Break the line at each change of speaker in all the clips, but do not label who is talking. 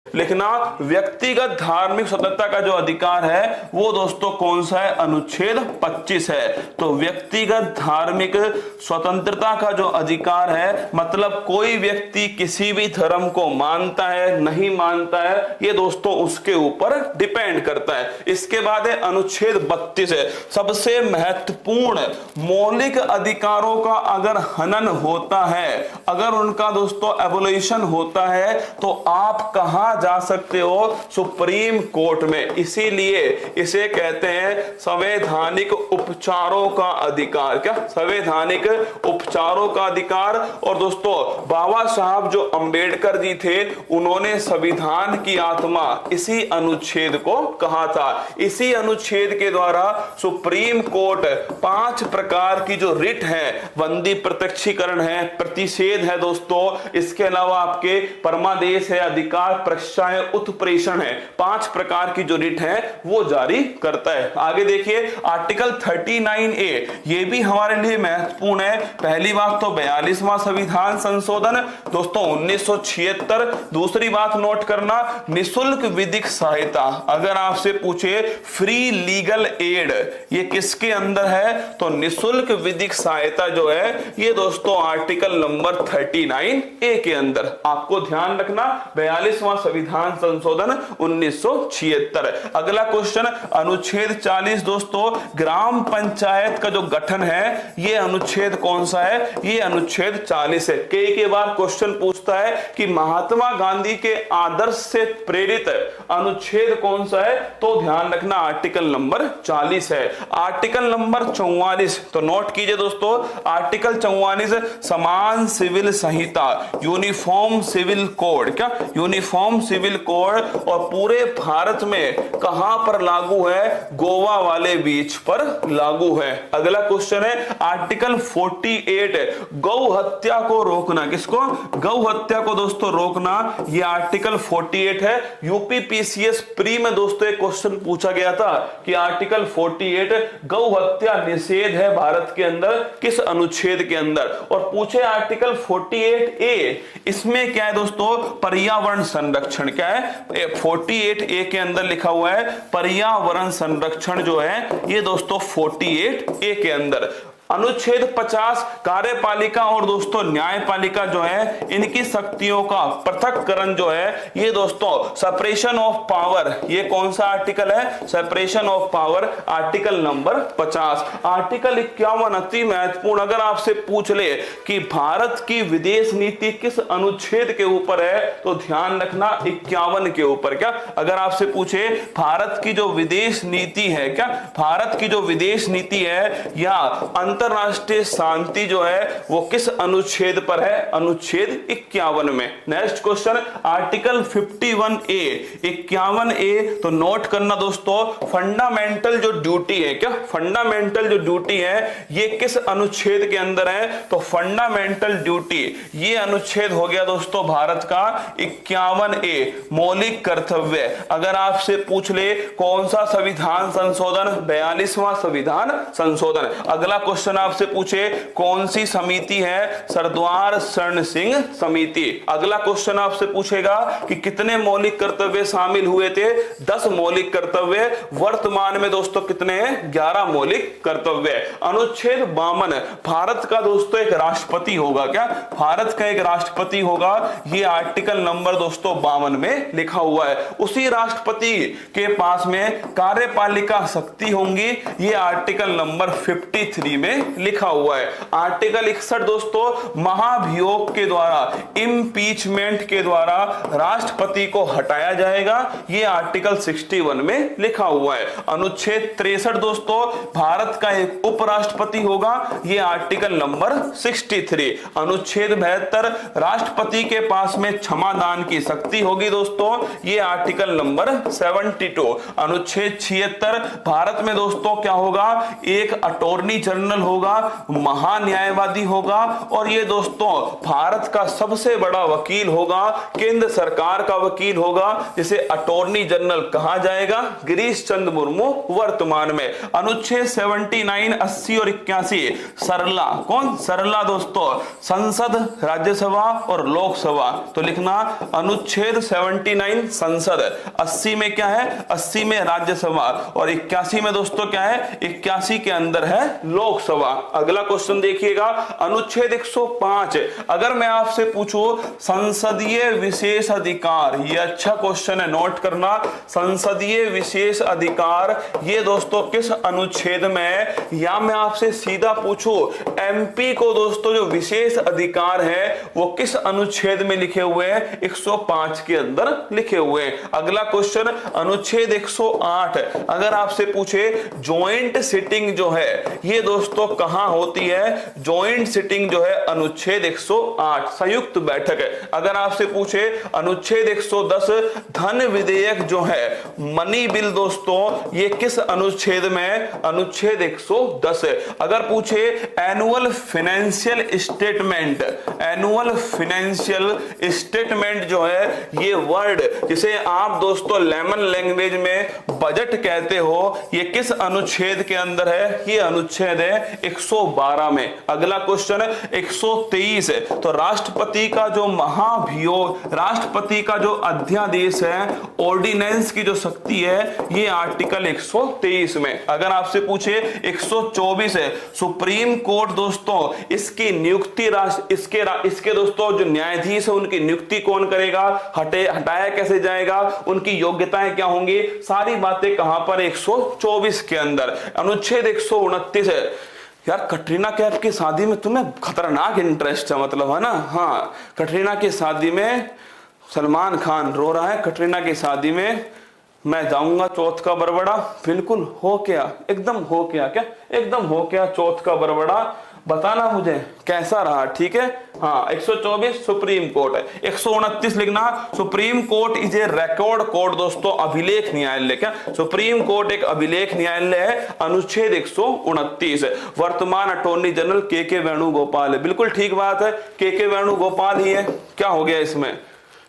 लिखना व्यक्तिगत धार्मिक स्वतंत्रता का जो अधिकार है वो दोस्तों कौन सा है, अनुच्छेद 25 है। तो व्यक्तिगत धार्मिक स्वतंत्रता का जो अधिकार है मतलब कोई व्यक्ति किसी भी धर्म को मानता है नहीं मानता है ये दोस्तों उसके ऊपर डिपेंड करता है। इसके बाद है अनुच्छेद 32 है, सबसे महत्वपूर्ण मौलिक अधिकारों का अगर हनन होता है, अगर उनका दोस्तों एबोलिशन होता है तो आप कहां जा सकते हो, सुप्रीम कोर्ट में। इसीलिए इसे कहते हैं संवैधानिक उपचारों का अधिकार। क्या, संवैधानिक उपचारों का अधिकार। और दोस्तों बाबा साहब जो अंबेडकर जी थे उन्होंने संविधान की आत्मा इसी अनुच्छेद को कहा था। इसी अनुच्छेद के द्वारा सुप्रीम कोर्ट 5 प्रकार की जो रिट है, बंदी प्रत्यक्षीकरण है, प्रतिषेध है दोस्तों, इसके अलावा आपके परमादेश है, अधिकार है, उत्प्रेषण है, 5 प्रकार की जो रिट है वो जारी करता है। आगे देखिए आर्टिकल 39A, ये भी हमारे लिए महत्वपूर्ण है। पहली बात तो 42वां संविधान संशोधन दोस्तों 1976। दूसरी बात नोट करना, निशुल्क विधिक सहायता। अगर आपसे पूछे फ्री लीगल एड ये किसके अंदर है, तो निशुल्क विधिक सहायता जो है ये दोस्तों आर्टिकल नंबर 39A के अंदर। आपको ध्यान रखना 42वां संविधान संशोधन 1976। अगला क्वेश्चन अनुच्छेद 40 दोस्तों, ग्राम पंचायत का जो गठन है ये अनुच्छेद कौन सा है, ये अनुच्छेद 40 है। कई बार क्वेश्चन पूछता है कि महात्मा गांधी के आदर्श से प्रेरित अनुच्छेद कौन सा है, तो ध्यान रखना आर्टिकल नंबर 40 है। आर्टिकल नंबर 44 तो नोट कीजिए दोस्तों, आर्टिकल 44 समान सिविल संहिता, यूनिफॉर्म सिविल कोड। क्या, यूनिफॉर्म सिविल कोड। और पूरे भारत में कहां पर लागू है, गोवा वाले बीच पर लागू है। अगला क्वेश्चन है आर्टिकल 48 गौ हत्या को रोकना। किसको, गौ हत्या को दोस्तों रोकना, ये आर्टिकल 48 है। यूपीपीसीएस प्री में दोस्तों एक क्वेश्चन पूछा गया था कि आर्टिकल 48 गौ हत्या निषेध है भारत के अंदर किस अनुच्छेद के अंदर, और पूछे आर्टिकल 48A इसमें क्या है दोस्तों, पर्यावरण संरक्षण। क्या है, 48A के अंदर लिखा हुआ है पर्यावरण संरक्षण जो है ये दोस्तों 48A के अंदर। अनुच्छेद 50 कार्यपालिका और दोस्तों न्यायपालिका जो है इनकी शक्तियों का पृथक्करण जो है ये दोस्तों सेपरेशन ऑफ पावर, ये कौन सा आर्टिकल है, separation of power article number 50। Article 51 अति महत्वपूर्ण, अगर आपसे पूछ ले कि भारत की विदेश नीति किस अनुच्छेद के ऊपर है तो ध्यान रखना 51 के ऊपर। क्या, अगर आपसे पूछे भारत की जो विदेश नीति है, क्या भारत की जो विदेश नीति है या अंतरराष्ट्रीय शांति जो है वो किस अनुच्छेद पर है, अनुच्छेद 51 में। Next question article 51A 51A तो नोट करना दोस्तों, फंडामेंटल जो ड्यूटी है, क्या फंडामेंटल जो ड्यूटी है ये किस अनुच्छेद के अंदर है, तो फंडामेंटल ड्यूटी ये अनुच्छेद हो गया दोस्तों भारत का 51A मौलिक कर्तव्य। अगर आपसे पूछ ले कौन सा संविधान संशोधन, 42वां संविधान संशोधन। अगला क्वेश्चन आपसे पूछे कौन सी समिति है, सरदार शरण सिंह समिति। अगला क्वेश्चन आपसे पूछेगा कि कितने मौलिक कर्तव्य शामिल हुए थे, 10 मौलिक कर्तव्य। वर्तमान में दोस्तों कितने हैं, 11 मौलिक कर्तव्य। अनुच्छेद 52 भारत का दोस्तों एक राष्ट्रपति होगा। क्या, भारत का एक राष्ट्रपति होगा, ये आर्टिकल नंबर दोस्तों 52 में लिखा हुआ है। उसी राष्ट्रपति के पास में कार्यपालिका शक्ति होंगी, ये आर्टिकल नंबर 53 में लिखा हुआ है। आर्टिकल 61 दोस्तों महाभियोग के द्वारा, इंपीचमेंट के द्वारा राष्ट्रपति को हटाया जाएगा, ये आर्टिकल 61 में लिखा हुआ है। अनुच्छेद 63 दोस्तों भारत का एक उपराष्ट्रपति होगा, ये आर्टिकल नंबर 63। अनुच्छेद 72 राष्ट्रपति के पास में क्षमादान की शक्ति होगी दोस्तों, ये आर्टिकल नंबर 72। अनुच्छेद 76 भारत में दोस्तों क्या होगा, एक अटॉर्नी जनरल होगा, महान्यायवादी होगा, और ये दोस्तों भारत का सबसे बड़ा वकील होगा, केंद्र सरकार का वकील होगा, जिसे अटॉर्नी जनरल कहा जाएगा, गिरीश चंद्र मुर्मू वर्तमान में। अनुच्छेद 79, 80 और 81 सरला, कौन सरला दोस्तों, संसद, राज्यसभा और लोकसभा। तो लिखना अनुच्छेद 79 संसद, 80 में क्या है, 80 में राज्यसभा, और 81 में दोस्तों क्या है, 81 के अंदर है लोकसभा। अगला क्वेश्चन देखिएगा, अनुच्छेद 105, अगर मैं आपसे पूछूं संसदीय विशेष अधिकार, ये अच्छा क्वेश्चन है, नोट करना, संसदीय विशेष अधिकार ये दोस्तों किस अनुच्छेद में है, या मैं आपसे सीधा पूछूं एमपी को दोस्तों जो विशेष अधिकार है वो किस अनुच्छेद में लिखे हुए हैं, 105 के अंदर लिखे हुए हैं। अगला क्वेश्चन अनुच्छेद 108, अगर आपसे पूछे जॉइंट सिटिंग जो है ये दोस्तों कहां होती है, जॉइंट सिटिंग जो है अनुच्छेद 108 संयुक्त बैठक है। अगर आपसे पूछे अनुच्छेद 110 धन विधेयक जो है मनी बिल दोस्तों ये किस अनुच्छेद में, अनुच्छेद 110 है। अगर पूछे annual financial statement, annual financial statement जो है ये वर्ड जिसे आप दोस्तों लेमन लैंग्वेज में बजट कहते हो, ये किस अनुच्छेद के अंदर है, ये अनुच्छेद है 112 में। अगला क्वेश्चन 123 है, तो राष्ट्रपति का जो महाभियोग, राष्ट्रपति का जो अध्यादेश है, ऑर्डिनेंस की जो शक्ति है ये आर्टिकल 123 में। अगर आपसे पूछे 124 है, सुप्रीम कोर्ट दोस्तों इसकी नियुक्ति इसके दोस्तों जो न्यायाधीश है उनकी नियुक्ति कौन करेगा, हटाया कैसे जाएगा, उनकी योग्यताएं क्या होंगी, सारी बातें कहां पर 124 के अंदर। अनुच्छेद 129 है, यार कटरीना कैफ की शादी में तुम्हें खतरनाक इंटरेस्ट है, मतलब है ना, हाँ कटरीना की शादी में सलमान खान रो रहा है, कटरीना की शादी में मैं जाऊंगा चौथ का बरबड़ा, बिल्कुल हो क्या, एकदम हो क्या, क्या एकदम हो क्या चौथ का बरबड़ा, बताना मुझे कैसा रहा, ठीक है। हाँ 124 सुप्रीम कोर्ट है, 129 लिखना supreme court is a record court दोस्तों, अभिलेख न्यायालय, क्या सुप्रीम कोर्ट एक अभिलेख न्यायालय है। अनुच्छेद 129 वर्तमान अटॉर्नी जनरल के वेणुगोपाल है, बिल्कुल ठीक बात है, के वेणुगोपाल ही है, क्या हो गया इसमें,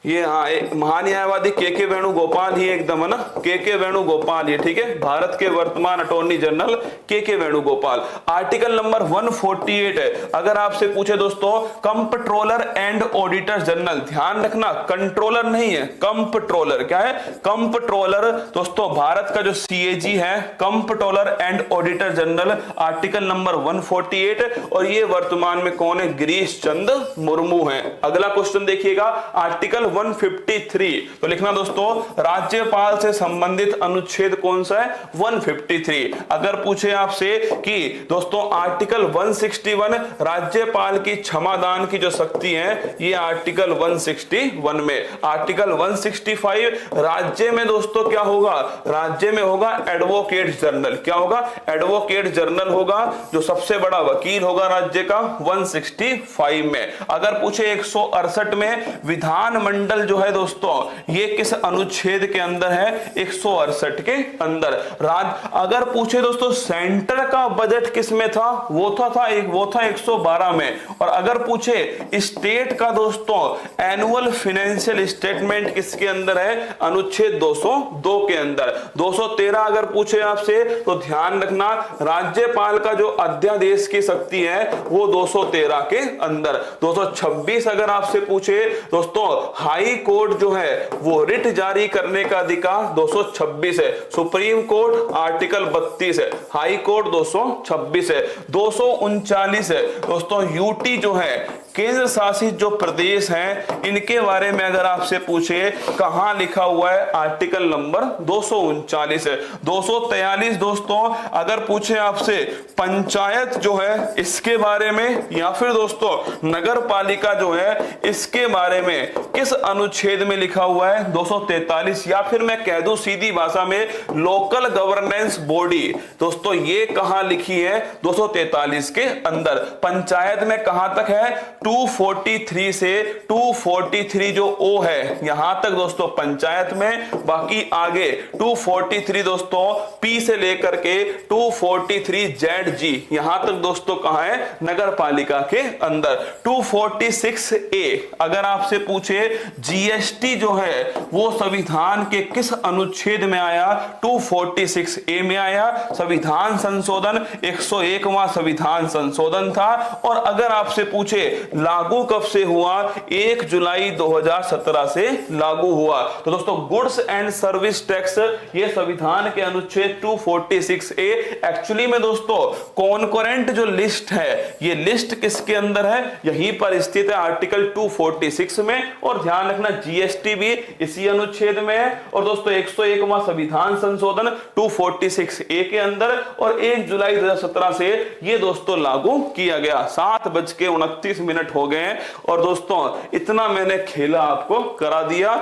ये हाँ महान्यायवादी के वेणुगोपाल ही एकदम है ना, के वेणुगोपाल ही, ठीक है, भारत के वर्तमान अटॉर्नी जनरल के वेणुगोपाल। आर्टिकल नंबर 148 है, अगर आपसे पूछे दोस्तों कंप्ट्रोलर एंड ऑडिटर जनरल, ध्यान रखना कंट्रोलर नहीं है, कंप्ट्रोलर, क्या है कंप्ट्रोलर दोस्तों, भारत का जो सीएजी है comptroller and auditor general, article number 148, और ये वर्तमान में कौन है, गिरीश चंद्र मुर्मू है। अगला क्वेश्चन देखिएगा आर्टिकल 153, तो लिखना दोस्तों राज्यपाल से संबंधित अनुच्छेद कौन सा है, 153। अगर पूछे आपसे कि दोस्तों आर्टिकल 161 राज्यपाल की क्षमादान की जो शक्ति है ये आर्टिकल 161 में। आर्टिकल 165 राज्य में दोस्तों क्या होगा, राज्य में होगा एडवोकेट जनरल, क्या होगा एडवोकेट जनरल होगा, जो सबसे बड़ा वकील होगा राज्य का, 165 में। अगर पूछे 168 में विधानमंडल जो है दोस्तों ये किस अनुच्छेद के अंदर है, 168 के अंदर। अगर पूछे दोस्तों सेंटर का बजट किस में था, वो था 112 में। और अगर पूछे स्टेट का दोस्तों एनुअल फाइनेंशियल स्टेटमेंट किसके अंदर है, अनुच्छेद 202 के अंदर। 213 अगर पूछे आपसे तो ध्यान रखना राज्यपाल का जो अध्यादेश की शक्ति है वो 213 के अंदर। 226 अगर आपसे पूछे दोस्तों हाई कोर्ट जो है वो रिट जारी करने का अधिकार 226 है। सुप्रीम कोर्ट आर्टिकल 32 है, हाई कोर्ट 226 है। 239 है दोस्तों यूटी जो है केंद्र शासित जो प्रदेश हैं इनके बारे में अगर आपसे पूछे कहां लिखा हुआ है, आर्टिकल नंबर 239 है। 243 दोस्तों अगर पूछे आपसे पंचायत जो है इसके बारे में, या फिर दोस्तों नगर पालिका जो है इसके बारे में किस अनुच्छेद में लिखा हुआ है, 243, या फिर मैं कह दूं सीधी भाषा में लोकल गवर्नेंस बॉडी दोस्तों ये कहां लिखी है, 243 के अंदर। पंचायत में कहां तक है, 243 से 243 जो ओ है यहां तक दोस्तों पंचायत में, बाकी आगे 243 दोस्तों पी से लेकर के 243 जेड जी यहां तक दोस्तों कहां है, नगर पालिका के अंदर। 246 ए अगर आपसे पूछे जीएसटी जो है वो संविधान के किस अनुच्छेद में आया, 246 ए में आया। संविधान संशोधन 101वां संविधान संशोधन था। और अगर आपसे पूछे लागू कब से हुआ, 1 जुलाई 2017 से लागू हुआ। तो दोस्तों गुड्स एंड सर्विस टैक्स ये संविधान के अनुच्छेद 246 ए एक्चुअली में दोस्तों कॉन्करेंट जो लिस्ट है ये लिस्ट किसके अंदर है, यहीं पर स्थित है आर्टिकल 246 में। और ध्यान रखना जीएसटी भी इसी अनुच्छेद में है। और दोस्तों 101वां संविधान संशोधन 246 ए के अंदर और 1 जुलाई 2017 से ये दोस्तों लागू किया गया। 7:29 हो गए हैं और दोस्तों इतना मैंने खेला आपको करा दिया।